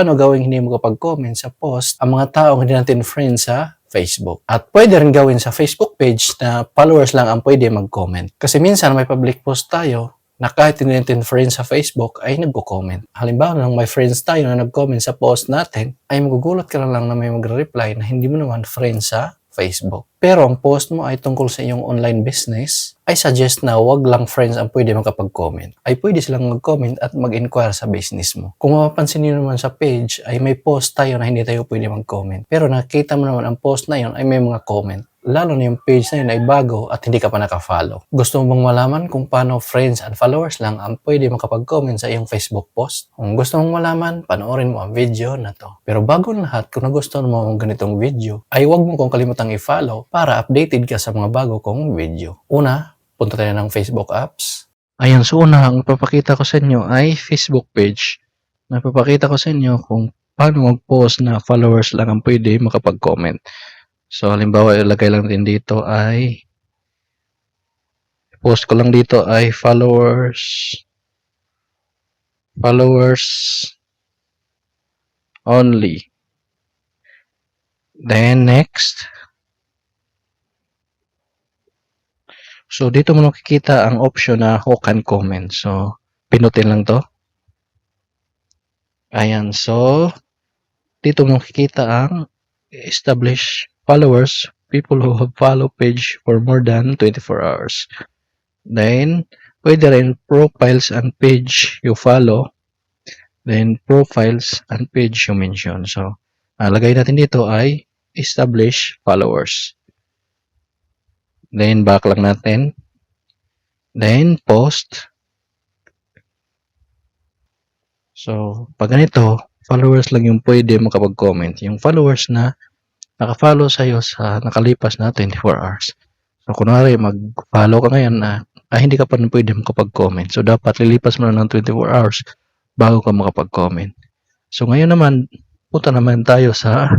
paano gawing hindi mo kapag-comment sa post ang mga taong hindi natin friends sa Facebook. At pwede rin gawin sa Facebook page na followers lang ang pwede mag-comment. Kasi minsan may public post tayo na kahit hindi natin friends sa Facebook ay nagko-comment. Halimbawa nang may friends tayo na nag-comment sa post natin, ay magugulat ka lang na may magre-reply na hindi mo naman friends sa Facebook. Pero ang post mo ay tungkol sa iyong online business, ay suggest na wag lang friends ang pwede makapag-comment. Ay pwede silang mag-comment at mag-inquire sa business mo. Kung mapapansin niyo naman sa page, ay may post tayo na hindi tayo pwede mag-comment. Pero nakita mo naman ang post na yun ay may mga comment. Lalo na yung page na yun ay bago at hindi ka pa naka-follow. Gusto mo bang malaman kung paano friends and followers lang ang pwede makapag-comment sa iyong Facebook post? Kung gusto mong malaman, panoorin mo ang video na to. Pero bago ang lahat, kung nagustuhan mo ang ganitong video, ay huwag mo kong kalimutang i-follow para updated ka sa mga bago kong video. Una, punta tayo ng Facebook apps. Ayan, so una, ang papakita ko sa inyo ay Facebook page. Napapakita ko sa inyo kung paano mag-post na followers lang ang pwede makapag-comment. So, halimbawa, ilagay lang din dito ay post ko lang dito ay followers only. Then, next. So, dito mo nakikita ang option na who can comment. So, pinutin lang to. Ayan, so, dito mo nakikita ang establish followers, people who have follow page for more than 24 hours. Then, pwede rin profiles and page you follow. Then, profiles and page you mention. So, lagay natin dito ay establish followers. Then, back lang natin. Then, post. So, pag ganito, followers lang yung pwede makapag-comment. Yung followers na naka-follow sa'yo sa nakalipas na 24 hours. So, kunwari, mag-follow ka ngayon na hindi ka pa pwede makapag-comment. So, dapat lilipas mo na ng 24 hours bago ka makapag-comment. So, ngayon naman, punta naman tayo sa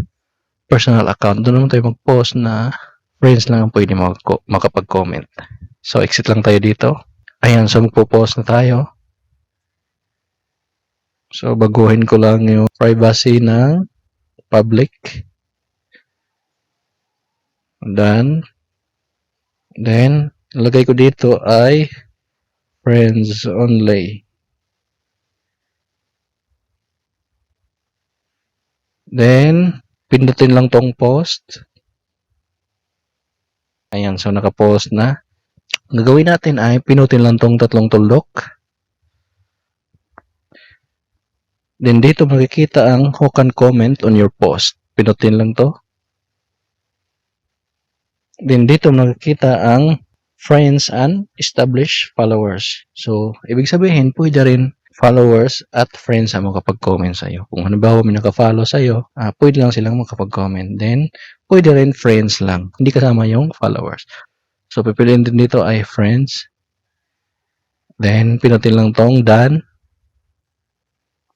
personal account. Doon naman tayo mag-post na friends lang ang pwede makapag-comment. So, exit lang tayo dito. Ayan, so magpo-post na tayo. So, baguhin ko lang yung privacy ng public. Then, lagay ko dito ay friends only. Then, pindutin lang tong post. Ayan, so naka-post na. Ang gagawin natin ay pinutin lang tong tatlong tuldok. Then, dito makikita ang who can comment on your post. Pinutin lang to. Then, dito makikita ang friends and established followers. So, ibig sabihin, pwede rin followers at friends ang makapag-comment sa'yo. Kung halimbawa may naka-follow sa'yo, pwede lang silang makapag-comment. Then, pwede rin friends lang. Hindi kasama yung followers. So, pipiliin din dito ay friends. Then, pinutin lang tong done.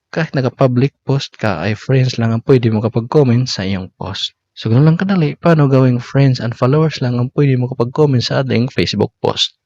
Kahit naka-public post ka, ay friends lang ang pwede makapag-comment sa iyong post. So, ganun lang kadali, paano gawing friends and followers lang ang pwede makapag-comment sa ating Facebook post.